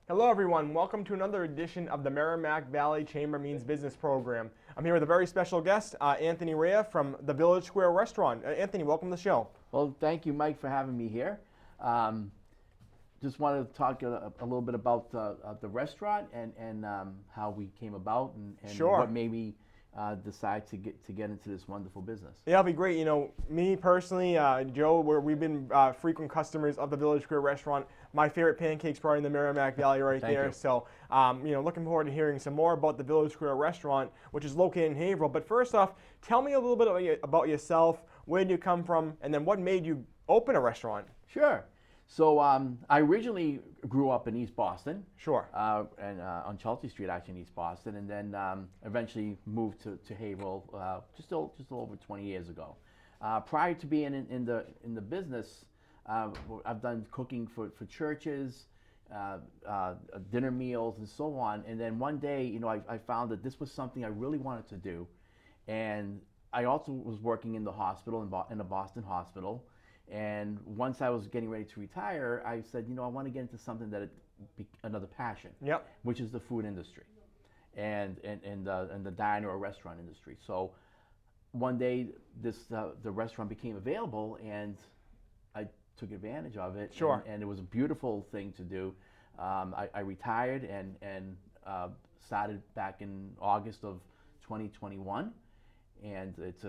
Hello everyone, welcome to another edition of the Merrimack Valley Chamber Means Business program. I'm here with a very special guest, Anthony Raia from the Village Square Restaurant. Anthony, welcome to the show. Well, thank you, Mike, for having me here. Just wanted to talk a little bit about the restaurant and how we came about and Sure. what made me decide to get into this wonderful business. Yeah, it'll be great. You know, me personally, Joe, we've been frequent customers of the Village Square Restaurant. My favorite pancakes probably in the Merrimack Valley right Thank there. you. So, looking forward to hearing some more about the Village Square Restaurant, which is located in Haverhill. But first off, tell me a little bit about yourself. Where did you come from? And then what made you open a restaurant? Sure. So I originally grew up in East Boston. Sure. And on Chelsea Street, actually, in East Boston, and then eventually moved to Haverhill just a little over 20 years ago. Prior to being in the business, I've done cooking for churches, dinner meals, and so on. And then one day, I found that this was something I really wanted to do, and I also was working in the hospital in a Boston hospital. And once I was getting ready to retire, I said, I want to get into something that be another passion, Yep. which is the food industry, and the diner or restaurant industry. So one day, the restaurant became available, and I took advantage of it. Sure. And it was a beautiful thing to do. I retired and started back in August of 2021, and it's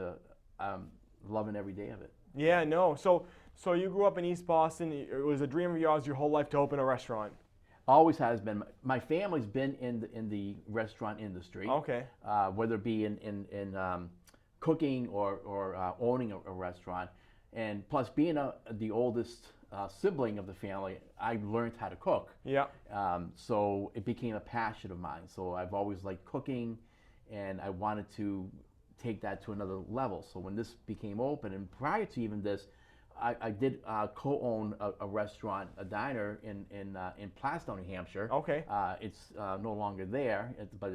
loving every day of it. Yeah, no. So you grew up in East Boston. It was a dream of yours your whole life to open a restaurant. Always has been. My family's been in the restaurant industry. Okay. Whether it be in cooking or owning a restaurant, and plus being the oldest sibling of the family, I learned how to cook. Yeah. So it became a passion of mine. So I've always liked cooking, and I wanted to take that to another level. So when this became open, and prior to even this, I did co-own a restaurant, a diner in Plastow, New Hampshire. Okay. It's no longer there, but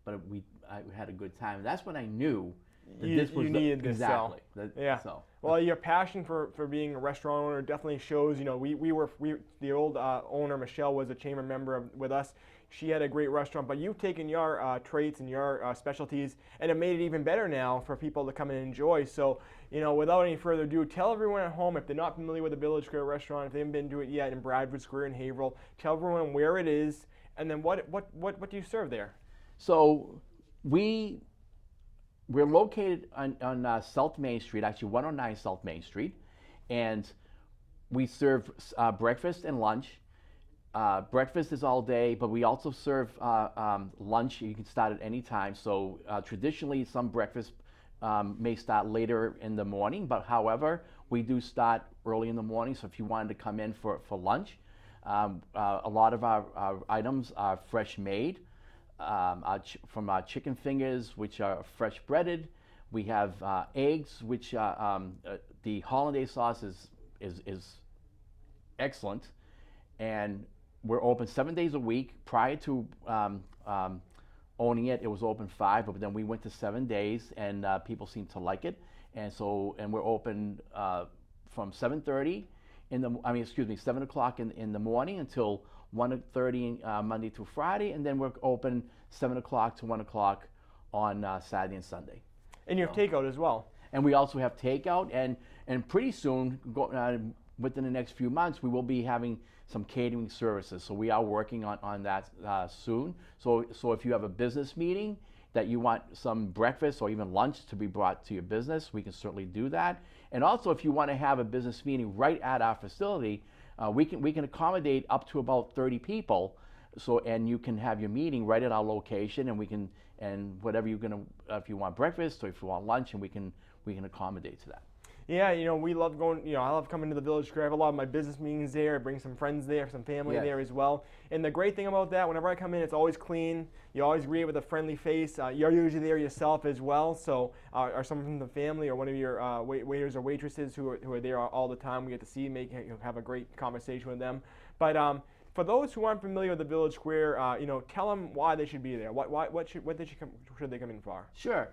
I had a good time. That's when I knew that this was you needed this. exactly. Yeah. Well, your passion for being a restaurant owner definitely shows. The old owner Michelle was a chamber member with us. She had a great restaurant, but you've taken your traits and your specialties and have made it even better now for people to come and enjoy. So, without any further ado, tell everyone at home, if they're not familiar with the Village Square Restaurant, if they haven't been to it yet in Bradford Square in Haverhill, tell everyone where it is, and then what do you serve there? So we're located on South Main Street, actually 109 South Main Street, and we serve breakfast and lunch. Breakfast is all day, but we also serve lunch. You can start at any time. So traditionally, some breakfast may start later in the morning, but however, we do start early in the morning. So if you wanted to come in for lunch, a lot of our items are fresh made. From our chicken fingers, which are fresh breaded. We have eggs, which the hollandaise sauce is excellent, and we're open 7 days a week. Prior to owning it, it was open 5, but then we went to 7 days, and people seem to like it, and we're open from 7:30 7 o'clock in the morning until 1:30 Monday through Friday, and then we're open 7 o'clock to 1 o'clock on Saturday and Sunday. And you have takeout as well. And we also have takeout, and pretty soon, within the next few months, we will be having some catering services. So we are working on that soon. So if you have a business meeting that you want some breakfast or even lunch to be brought to your business, we can certainly do that. And also, if you want to have a business meeting right at our facility, we can accommodate up to about 30 people. So, and you can have your meeting right at our location, and whatever you're gonna, if you want breakfast or if you want lunch, and we can accommodate to that. Yeah, we love going, I love coming to the Village Square. I have a lot of my business meetings there. I bring some friends there, some family there as well. And the great thing about that, whenever I come in, it's always clean. You always greet with a friendly face. You're usually there yourself as well. So, or someone from the family or one of your waiters or waitresses who are there all the time. We get to see, have a great conversation with them. But for those who aren't familiar with the Village Square, tell them why they should be there. What should they come in for? Sure.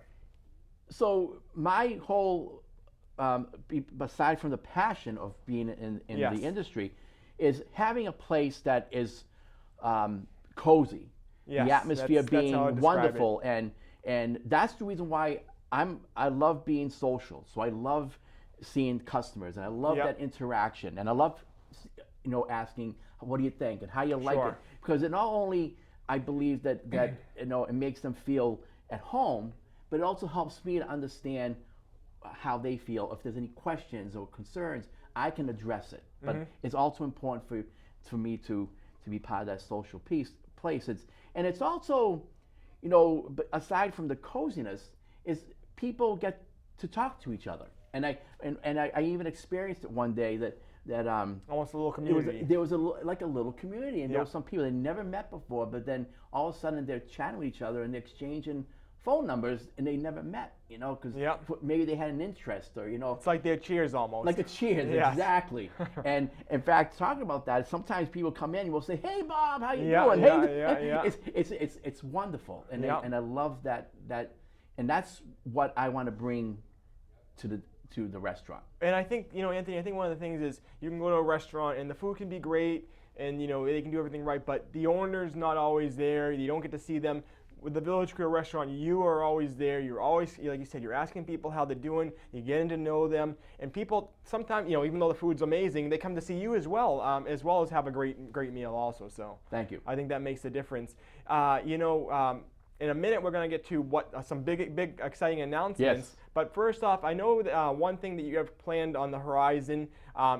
So my whole, aside from the passion of being in the industry, is having a place that is cozy, Yes, the atmosphere that's how I being describe wonderful, and that's the reason why I love being social. So I love seeing customers, and I love Yep. that interaction, and I love asking what do you think and how you like Sure. it, because it not only I believe that it makes them feel at home, but it also helps me to understand how they feel. If there's any questions or concerns, I can address it. But it's also important for me to be part of that social place. It's also, but aside from the coziness, is people get to talk to each other. And I even experienced it one day that Almost a little community. there was like a little community, and there Yeah. were some people they never met before, but then all of a sudden they're chatting with each other and they're exchanging phone numbers, and they never met, because Yep. maybe they had an interest, or It's like their cheers almost. like a cheers, Yes. exactly. And in fact, talking about that, sometimes people come in and will say, "Hey, Bob, how you Yeah, doing?" yeah, Hey, yeah, yeah. It's wonderful, and Yeah. and I love that, and that's what I want to bring to the restaurant. And I think, Anthony, I think one of the things is you can go to a restaurant and the food can be great and, they can do everything right, but the owner's not always there. You don't get to see them. With the Village Crew restaurant, you are always there. You're always, like you said, you're asking people how they're doing. You're getting to know them. And people sometimes, even though the food's amazing, they come to see you as well as have a great meal also. So Thank you. I think that makes a difference. In a minute, we're going to get to some big, exciting announcements. Yes. But first off, I know one thing that you have planned on the horizon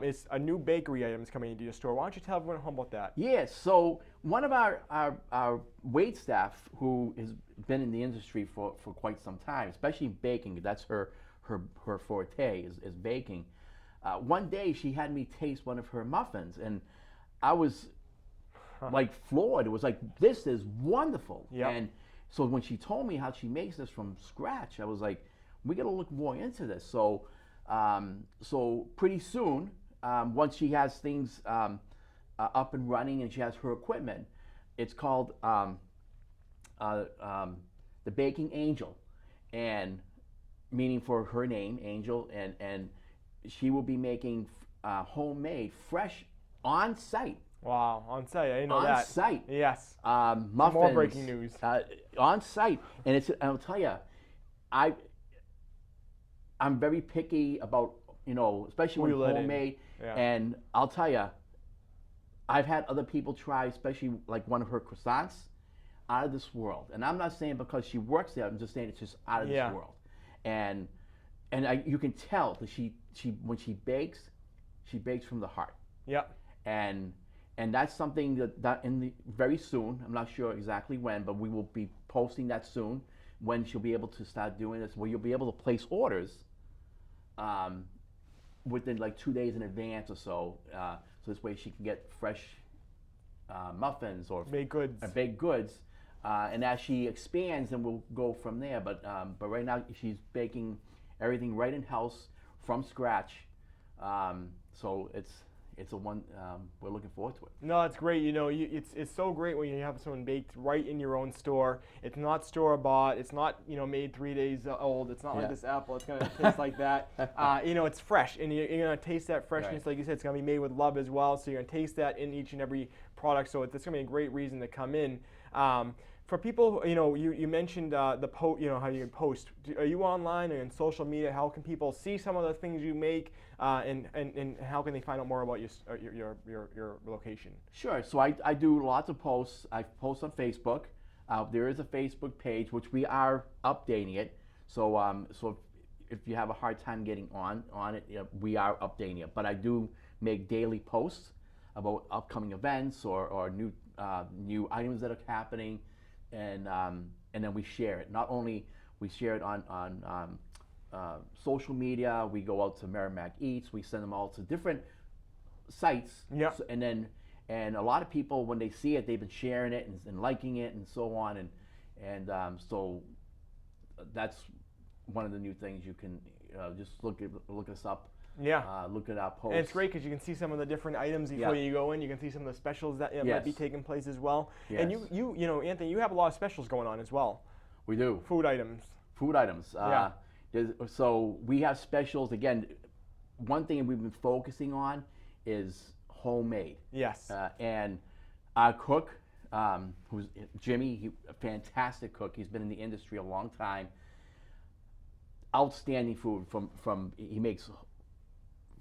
is a new bakery items coming into your store. Why don't you tell everyone home about that? Yes. So one of our wait staff who has been in the industry for quite some time, especially baking, that's her forte is baking. One day she had me taste one of her muffins, and I was like floored. It was like, this is wonderful. Yep. And so when she told me how she makes this from scratch, I was like, we got to look more into this. So pretty soon, once she has things up and running and she has her equipment, it's called the Baking Angel, and meaning for her name, Angel, and she will be making homemade, fresh, on site. Wow, on site, I didn't know On that. site. Yes. Muffins. More breaking news. On site, and I'll tell you, I'm very picky about, especially when Who you let in. homemade. Yeah. And I'll tell you, I've had other people try, especially like one of her croissants, out of this world. And I'm not saying because she works there. I'm just saying it's just out of Yeah. this world. And you can tell that she when she bakes from the heart. Yep. And that's something that very soon, I'm not sure exactly when, but we will be posting that soon, when she'll be able to start doing this, where you'll be able to place orders within like 2 days in advance or so. So this way she can get fresh muffins or Baked goods. baked goods. And as she expands, then we'll go from there. But right now she's baking everything right in house from scratch. So it's a one. We're looking forward to it. No, it's great. It's so great when you have someone baked right in your own store. It's not store bought. It's not made 3 days old. It's not like this apple. It's gonna taste like that. It's fresh, and you're gonna taste that freshness. Right. Like you said, it's gonna be made with love as well. So you're gonna taste that in each and every product. So it's gonna be a great reason to come in. For people, you mentioned the post, how you post. Are you online or in social media? How can people see some of the things you make, and how can they find out more about your location? Sure. So I do lots of posts. I post on Facebook. There is a Facebook page which we are updating it. So if you have a hard time getting on it, we are updating it. But I do make daily posts about upcoming events or new items that are happening. And then we share it. Not only we share it on social media, we go out to Merrimack Eats. We send them all to different sites. Yeah. So, and a lot of people, when they see it, they've been sharing it and liking it and so on. So that's one of the new things. You can just look us up. Yeah. Look at our posts. And it's great because you can see some of the different items before you go in. You can see some of the specials that might be taking place as well. Yes. And you Anthony, you have a lot of specials going on as well. We do. Food items. Food items. So we have specials. Again, one thing we've been focusing on is homemade. Yes. And our cook, who's Jimmy, a fantastic cook. He's been in the industry a long time. Outstanding food he makes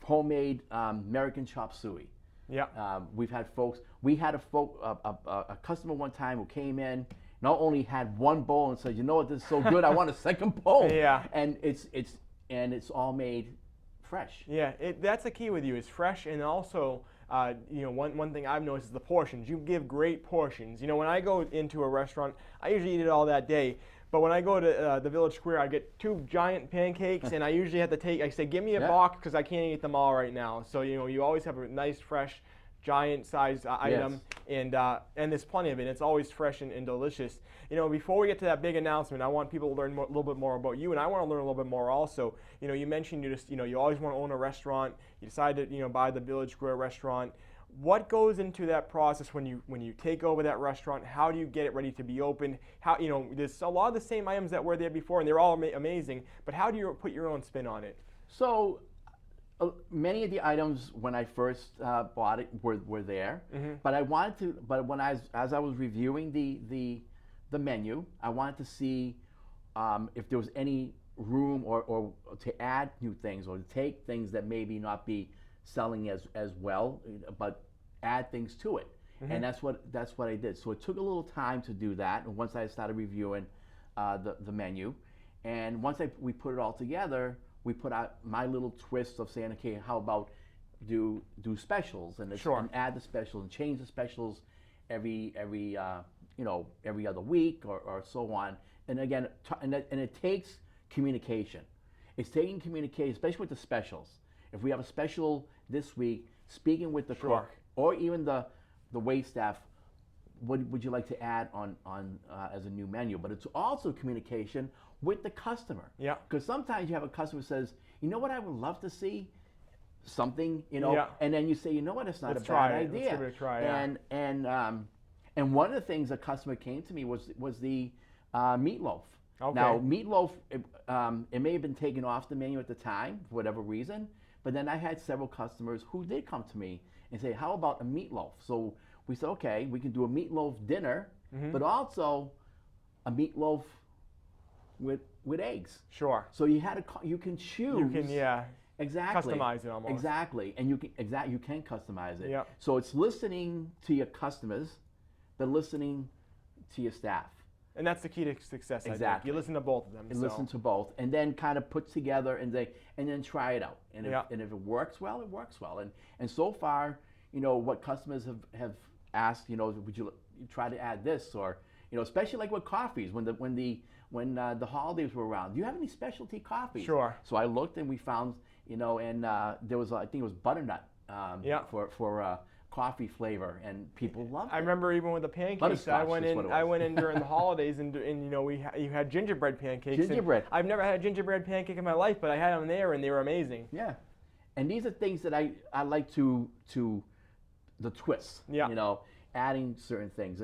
homemade American chop suey. Yeah. We've had folks. We had a customer one time who came in, not only had one bowl and said, "You know what, this is so good, I want a second bowl." Yeah. And it's all made fresh. Yeah, that's the key with you, is fresh, and also, one thing I've noticed is the portions. You give great portions. When I go into a restaurant, I usually eat it all that day. But when I go to the Village Square, I get 2 giant pancakes, and I usually have to I say, give me a box because I can't eat them all right now. So, you always have a nice, fresh, giant size item, and there's plenty of it. It's always fresh and delicious. Before we get to that big announcement, I want people to learn a little bit more about you, and I want to learn a little bit more also. You mentioned you always want to own a restaurant. You decided to buy the Village Square restaurant. What goes into that process when you take over that restaurant? How do you get it ready to be opened? How there's a lot of the same items that were there before, and they're all amazing. But how do you put your own spin on it? So many of the items when I first bought it were there, but I wanted to. But when as I was reviewing the menu, I wanted to see if there was any room or to add new things or to take things that maybe not be selling as well, but add things to it. And that's what I did. So it took a little time to do that. And once I started reviewing the menu, and once we put it all together, we put out my little twist of saying, okay, how about do specials and add the specials and change the specials every other week or so on. And again, and it takes communication. It's taking communication, especially with the specials. If we have a special this week, speaking with the cook or even the wait staff, what would you like to add on as a new menu? But it's also communication with the customer. Yeah. Because sometimes you have a customer who says, you know what I would love to see? Something, and then you say, you know what, it's not a bad idea. Let's give it a try. Yeah. And one of the things a customer came to me was the meatloaf. Okay. Now, meatloaf, it may have been taken off the menu at the time for whatever reason, but then I had several customers who did come to me and say, how about a meatloaf? So we said, okay, we can do a meatloaf dinner, but also a meatloaf with eggs. Sure. So you can choose. You can, exactly customize it almost. Exactly, and you can customize it. Yeah. So it's listening to your customers, but listening to your staff. And that's the key to success. Exactly. I think. You listen to both of them. Listen to both, and then kind of put together and then try it out. And if it works well, it works well. And so far, what customers have asked, would you try to add this, or especially like with coffees when the holidays were around. Do you have any specialty coffees? Sure. So I looked and we found, and there was I think it was butternut for coffee flavor, and people loved it. I remember even with the pancakes, I went in during the holidays, and you had gingerbread pancakes. Gingerbread. I've never had a gingerbread pancake in my life, but I had them there, and they were amazing. Yeah, and these are things that I like to the twists. Yeah. Adding certain things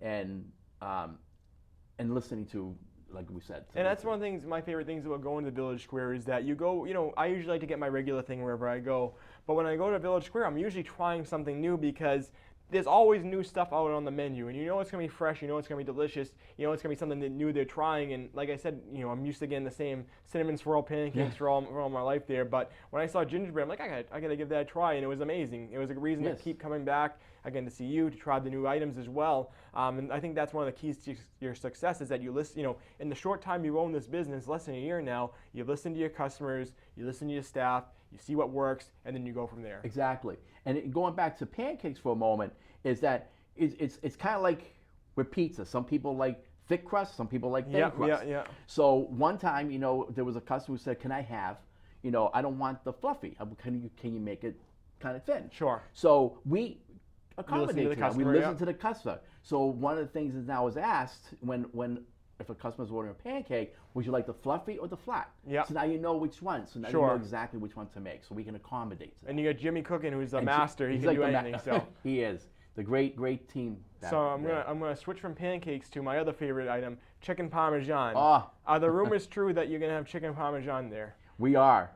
and listening to, like we said. And that's one of the things, my favorite things about going to Village Square is that you go, I usually like to get my regular thing wherever I go. But when I go to Village Square, I'm usually trying something new because there's always new stuff out on the menu. And it's going to be fresh, it's going to be delicious, it's going to be something new they're trying. And like I said, I'm used to getting the same cinnamon swirl pancakes for all my life there. But when I saw gingerbread, I'm like, I got to give that a try. And it was amazing. It was a reason to keep coming back, again, to see you, to try the new items as well. And I think that's one of the keys to your success is that you listen, in the short time you've owned this business, less than a year now, you listen to your customers, you listen to your staff, you see what works, and then you go from there. Exactly. And going back to pancakes for a moment, is that it's kind of like with pizza. Some people like thick crust, some people like thin crust. Yeah. So one time, there was a customer who said, can I have, I don't want the fluffy. Can you make it kind of thin? Sure. So we accommodate to we listen to the customer. So one of the things that now is asked if a customer's ordering a pancake, would you like the fluffy or the flat? Yeah. So now you know which one. So now you know exactly which one to make. So we can accommodate. And you got Jimmy cooking, who's the master. He can do anything. So he is the great team. So I'm gonna switch from pancakes to my other favorite item, chicken parmesan. Oh. Are the rumors true that you're gonna have chicken parmesan there? We are.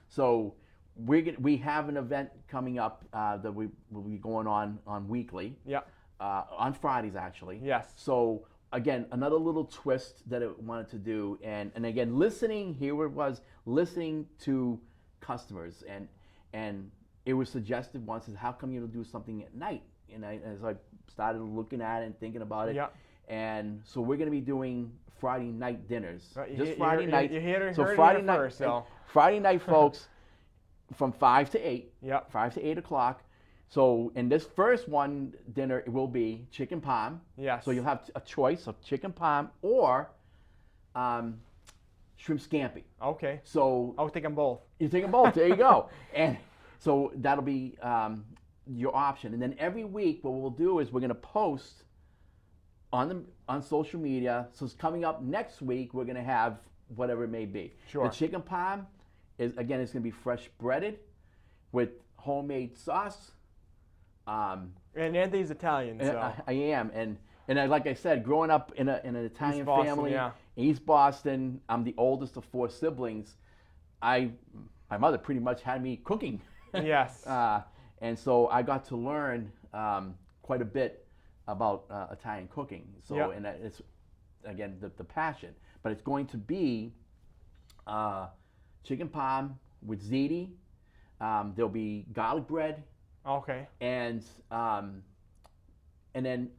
So we have an event coming up that we will be going on weekly. Yeah. On Fridays actually. Yes. So again, another little twist that I wanted to do, and again, listening. Here it was, listening to customers, and it was suggested once, is how come you don't do something at night? And as I started looking at it and thinking about it, Yeah. and so we're going to be doing Friday night dinners. Right, Just Friday night. You heard So it Friday here night, first, so. Friday night, folks, from 5 to 8. Yeah. 5 to 8 o'clock. So in this first one dinner, it will be chicken parm. Yes. So you'll have a choice of chicken parm or shrimp scampi. Okay. So I'll take them both. you take them both. There you go. And so that'll be your option. And then every week, what we'll do is we're going to post on social media. So it's coming up next week. We're going to have whatever it may be. Sure. The chicken parm is, again, it's going to be fresh breaded with homemade sauce. And Anthony's Italian, so. I am, and like I said, growing up in an Italian East Boston, family, yeah. East Boston. I'm the oldest of 4 siblings. My mother pretty much had me cooking. Yes. And so I got to learn quite a bit about Italian cooking. So Yep. and it's again the passion, but it's going to be chicken parm with ziti. There'll be garlic bread. Okay. And then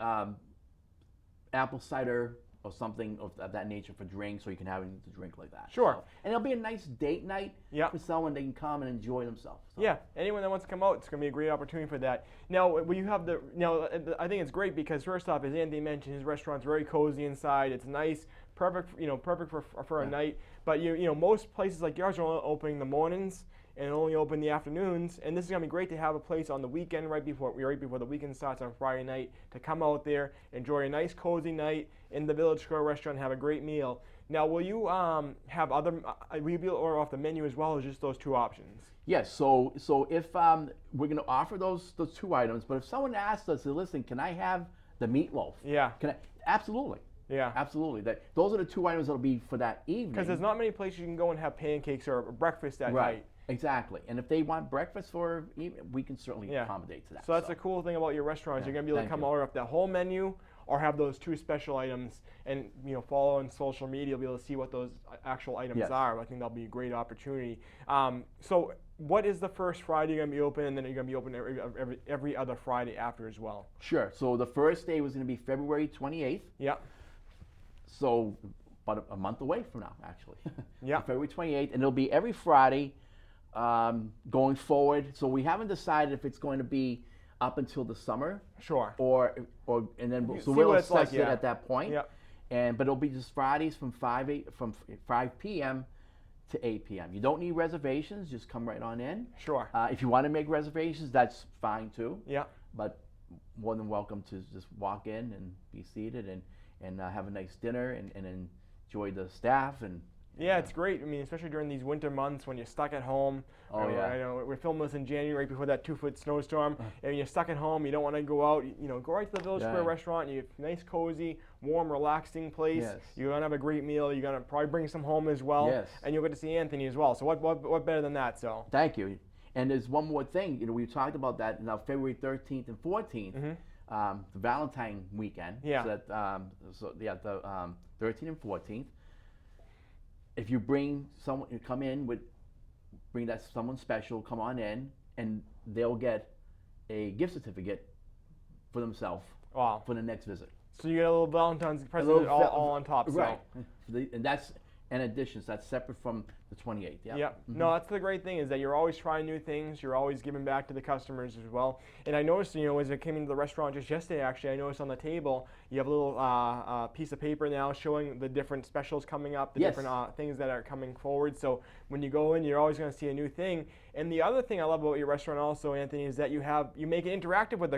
apple cider or something of that nature for drinks, so you can have anything to drink like that. Sure. So, and it'll be a nice date night Yeah. for someone. They can come and enjoy themselves. So. Yeah, anyone that wants to come out, it's going to be a great opportunity for that. Now, when you have I think it's great because first off, as Anthony mentioned, his restaurant's very cozy inside. It's nice, perfect for a night. But most places like yours are only opening in the mornings and only open in the afternoons. And this is going to be great to have a place on the weekend right before the weekend starts on Friday night to come out there, enjoy a nice cozy night in the Village Square restaurant, have a great meal. Now, will you have other? Will you be able to order off the menu as well, as just those 2 options? Yes. So if we're going to offer those 2 items, but if someone asks us, listen, can I have the meatloaf? Yeah. Can I? Absolutely. Yeah. Absolutely. Those are the 2 items that'll be for that evening. Because there's not many places you can go and have pancakes or breakfast that Right. night. Exactly. And if they want breakfast for evening, we can certainly accommodate to that. So that's the cool thing about your restaurant is Yeah, you're going to be able to thank come you. order up the whole menu or have those 2 special items and follow on social media. You'll be able to see what those actual items Yes. are. I think that'll be a great opportunity. So what is the first Friday you're going to be open, and then you're going to be open every other Friday after as well? Sure. So the first day was going to be February 28th. Yeah. So about a month away from now, actually. Yeah. February 28th, and it'll be every Friday going forward. So we haven't decided if it's going to be up until the summer. Sure. Or and then You so see we'll what it's assess like, it yeah. at that point. Yep. But it'll be just Fridays from 5 p.m. to 8 p.m. You don't need reservations. Just come right on in. Sure. If you want to make reservations, that's fine too. Yeah. But more than welcome to just walk in and be seated and have a nice dinner and enjoy the staff and. Yeah, it's great. I mean, especially during these winter months when you're stuck at home. Oh, yeah. I know we're filming this in January right before that 2-foot snowstorm. And you're stuck at home. You don't want to go out. Go right to the Village Square restaurant. You have a nice, cozy, warm, relaxing place. Yes. You're gonna have a great meal. You're gonna probably bring some home as well. Yes. And you'll get to see Anthony as well. So what better than that? So. Thank you. And there's one more thing. We talked about that now February 13th and 14th, the Valentine weekend. Yeah. So that, the 13th and 14th. If you bring someone, you come in bring that someone special, come on in, and they'll get a gift certificate for themselves. Wow. For the next visit. So you get a little Valentine's present all on top. So. Right. And that's an addition. So that's separate from the 28th. Yeah. Yeah. No, that's the great thing is that you're always trying new things. You're always giving back to the customers as well. And I noticed, as I came into the restaurant just yesterday, actually, I noticed on the table you have a little piece of paper now showing the different specials coming up, the different things that are coming forward. So when you go in, you're always going to see a new thing. And the other thing I love about your restaurant also, Anthony, is that you make it interactive with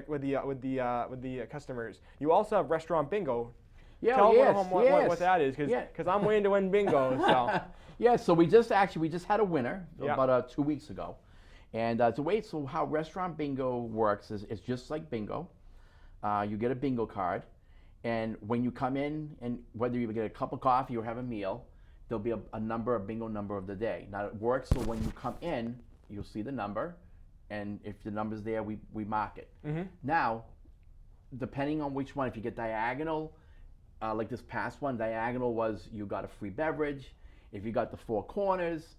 the customers. You also have restaurant bingo. Yeah, Tell yes, them yes. what that is, because I'm waiting to win bingo. So. Yeah, so we just had a winner Yeah. about 2 weeks ago. And so how restaurant bingo works is it's just like bingo. You get a bingo card, and when you come in, and whether you get a cup of coffee or have a meal, there'll be a bingo number of the day. Now it works so when you come in, you'll see the number, and if the number's there, we mark it. Mm-hmm. Now, depending on which one, if you get diagonal, like this past one, diagonal was you got a free beverage. If you got the four corners,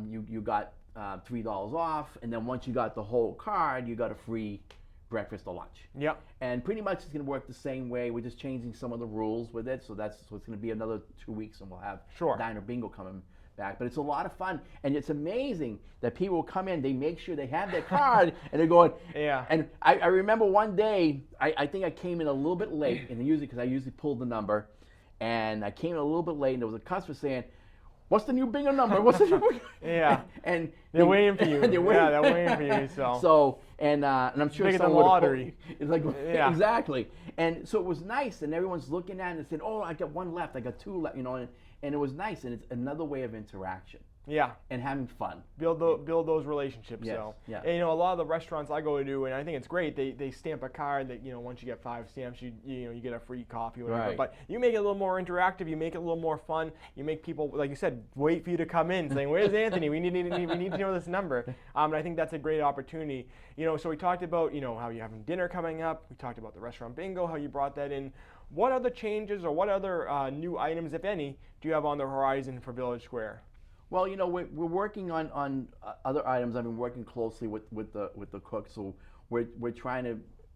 you got $3 off, and then once you got the whole card, you got a free breakfast or lunch. Yep. And pretty much it's going to work the same way. We're just changing some of the rules with it, so it's going to be another 2 weeks, and we'll have Diner Bingo coming back. But it's a lot of fun, and it's amazing that people will come in, they make sure they have their card, and they're going, yeah. And I remember one day, I think I came in a little bit late, and because I usually pulled the number, and I came in a little bit late, and there was a customer saying, "What's the new bingo number? What's the new bingo?" Yeah. And they're waiting for you. They're waiting for you. So and I'm sure it's like someone the lottery. It's like exactly. And so it was nice, and everyone's looking at it and said, "Oh, I got one left. I got two left." And it was nice, and it's another way of interaction. Yeah. And having fun. Build those relationships. Yes. So. Yeah. And, a lot of the restaurants I go to, and I think it's great, they stamp a card that, once you get 5 stamps, you get a free coffee or whatever. Right. But you make it a little more interactive. You make it a little more fun. You make people, like you said, wait for you to come in saying, "Where's Anthony? We need to know this number." And I think that's a great opportunity. So we talked about, how you're having dinner coming up. We talked about the restaurant bingo, how you brought that in. What other changes or what other new items, if any, do you have on the horizon for Village Square? Well, we're working on other items. I've been working closely with the cook, so we're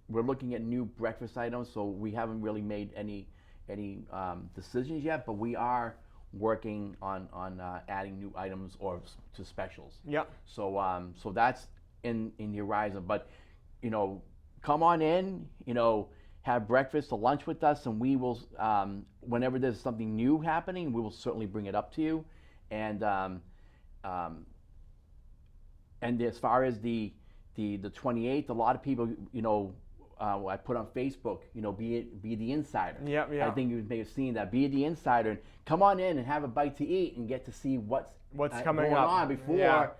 looking at new breakfast items. So we haven't really made any decisions yet, but we are working on adding new items or to specials. Yep. So that's in the horizon. But come on in. Have breakfast or lunch with us, and we will. Whenever there's something new happening, we will certainly bring it up to you. And as far as the 28th, a lot of people, I put on Facebook, be the insider. Yeah. I think you may have seen that. Be the insider and come on in and have a bite to eat and get to see what's coming going up on before. Yeah.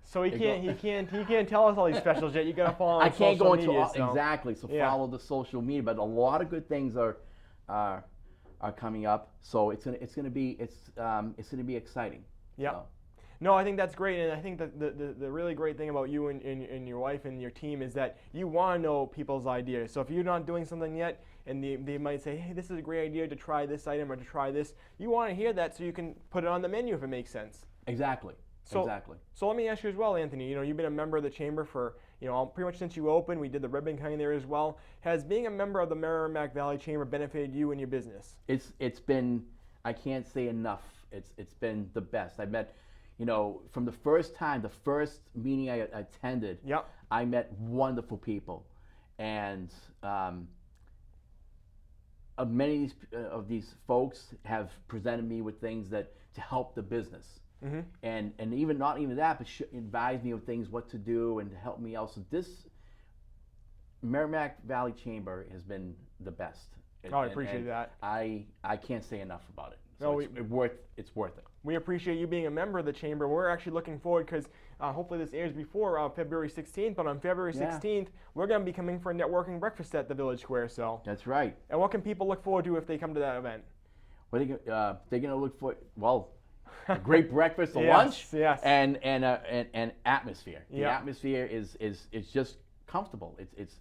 So he can't tell us all these specials yet. You got to follow. I can't go into media, exactly. So follow the social media, but a lot of good things are coming up. So it's gonna be exciting. Yeah. So. No, I think that's great, and I think that the really great thing about you and your wife and your team is that you want to know people's ideas. So if you're not doing something yet, and they might say, "Hey, this is a great idea to try this item or to try this," you want to hear that so you can put it on the menu if it makes sense. Exactly. Exactly. So let me ask you as well, Anthony. You've been a member of the chamber for pretty much since you opened. We did the ribbon cutting there as well. Has being a member of the Merrimack Valley Chamber benefited you and your business? It's been, I can't say enough. It's been the best. I met, from the first meeting I attended. Yep. I met wonderful people, and many of these folks have presented me with things to help the business. Mm-hmm. And even not even that, but advise me of things, what to do, and to help me out. So this Merrimack Valley Chamber has been the best. I appreciate that. I can't say enough about it. So No, it's worth it. We appreciate you being a member of the chamber. We're actually looking forward because hopefully this airs before February 16th. But on February 16th, we're going to be coming for a networking breakfast at the Village Square. So that's right. And what can people look forward to if they come to that event? Well, they're going to look for a great breakfast, lunch, yes. and atmosphere. The Yep. atmosphere is just comfortable. It's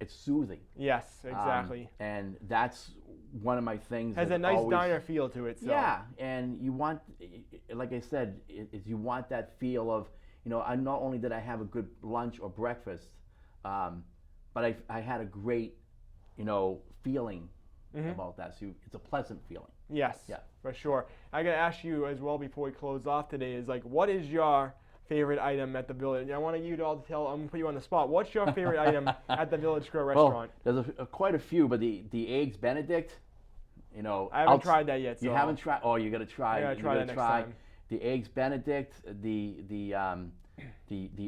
soothing. Yes, exactly. And that's one of my things. Has a nice diner feel to it. So. Yeah, and you want, like I said, you want that feel of, I not only did I have a good lunch or breakfast, but I had a great, feeling about that. So it's a pleasant feeling. Yes, yeah, for sure. I got to ask you as well before we close off today is what is your favorite item at the Village? I want you to all tell. I'm gonna put you on the spot. What's your favorite item at the Village Square restaurant? Well, there's quite a few, but the eggs Benedict, I haven't tried that yet. So. You haven't tried? Oh, you got to try. I gotta try that next time. The eggs Benedict, the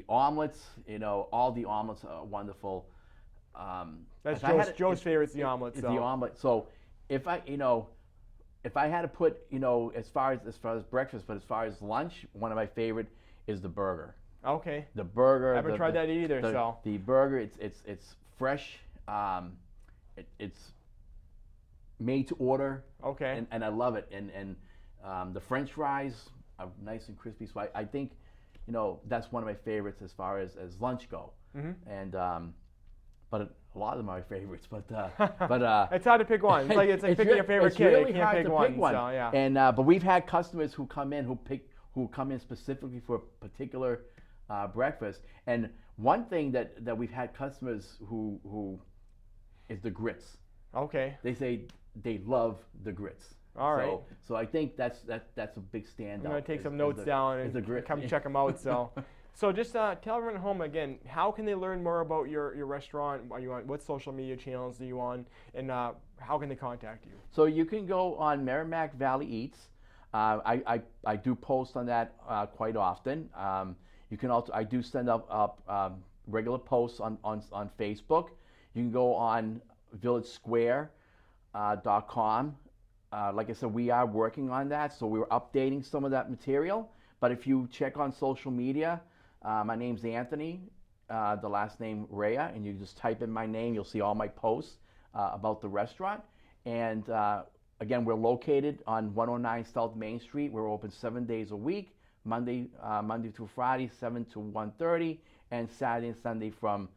omelets. All the omelets are wonderful. That's Joe's favorite. The omelet. It's the omelet. So if I had to put, as far as breakfast, but as far as lunch, one of my favorite is the burger. Okay. The burger. I haven't tried that either. The burger, it's fresh. It's made to order. Okay. And I love it. And the French fries are nice and crispy. So I think that's one of my favorites as far as lunch go. And but a lot of them are my favorites. But it's hard to pick one. It's like picking your favorite kid. Really You can't hard pick to one. pick one. So, yeah. And but we've had customers who come in who come in specifically for a particular breakfast. And one thing that we've had customers who is the grits. Okay. They say they love the grits. All right. So I think that's a big standout. I'm gonna take some notes down and come check them out. So just tell everyone at home again, how can they learn more about your restaurant? Are you on what social media channels are you on, and how can they contact you? So you can go on Merrimack Valley Eats. I do post on that quite often. You can also I do send up regular posts on Facebook. You can go on villagesquare.com. Like I said, we are working on that, so we're updating some of that material. But if you check on social media, my name's Anthony, the last name Raia, and you just type in my name, you'll see all my posts about the restaurant. And again, we're located on 109 South Main Street. We're open 7 days a week, Monday through Friday, 7 to 1:30, and Saturday and Sunday from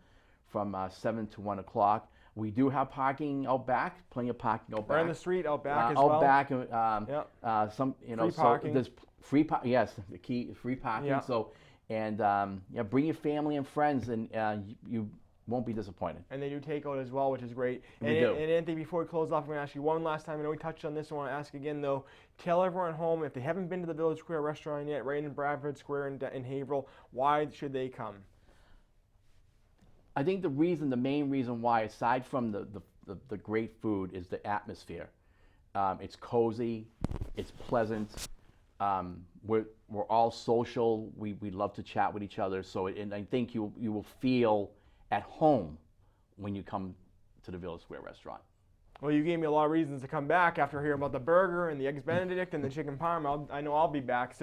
7 to 1 o'clock. We do have parking out back, plenty of parking out back. Right on the street out back as well. Out back, some free parking. So there's free yes, the key is free parking. Yeah. So bring your family and friends, and you won't be disappointed. And they do takeout as well, which is great. And Anthony, before we close off, I'm going to ask you one last time. I know we touched on this. I want to ask again, though. Tell everyone at home, if they haven't been to the Village Square restaurant yet, right in Bradford Square in Haverhill, why should they come? I think the main reason why, aside from the great food, is the atmosphere. It's cozy, it's pleasant. We're all social. We love to chat with each other. So, and I think you will feel at home when you come to the Village Square restaurant. Well, you gave me a lot of reasons to come back after hearing about the burger and the eggs Benedict and the chicken parm. I know I'll be back.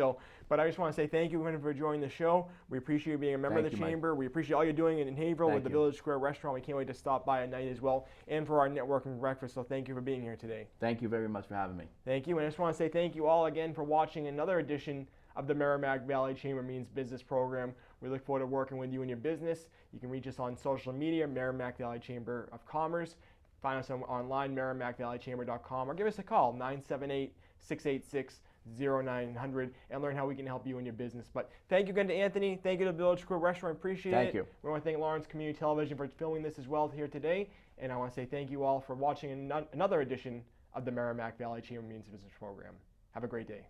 But I just want to say thank you for joining the show. We appreciate you being a member of the Chamber. We appreciate all you're doing in Haverhill with the Village Square restaurant. We can't wait to stop by at night as well, and for our networking breakfast. So thank you for being here today. Thank you very much for having me. Thank you. And I just want to say thank you all again for watching another edition of the Merrimack Valley Chamber Means Business program. We look forward to working with you in your business. You can reach us on social media, Merrimack Valley Chamber of Commerce. Find us online, merrimackvalleychamber.com, or give us a call, 978-686-0900, and learn how we can help you in your business. But thank you again to Anthony. Thank you to the Village Square Restaurant. Appreciate it. Thank you. We want to thank Lawrence Community Television for filming this as well here today. And I want to say thank you all for watching another edition of the Merrimack Valley Chamber Means Business program. Have a great day.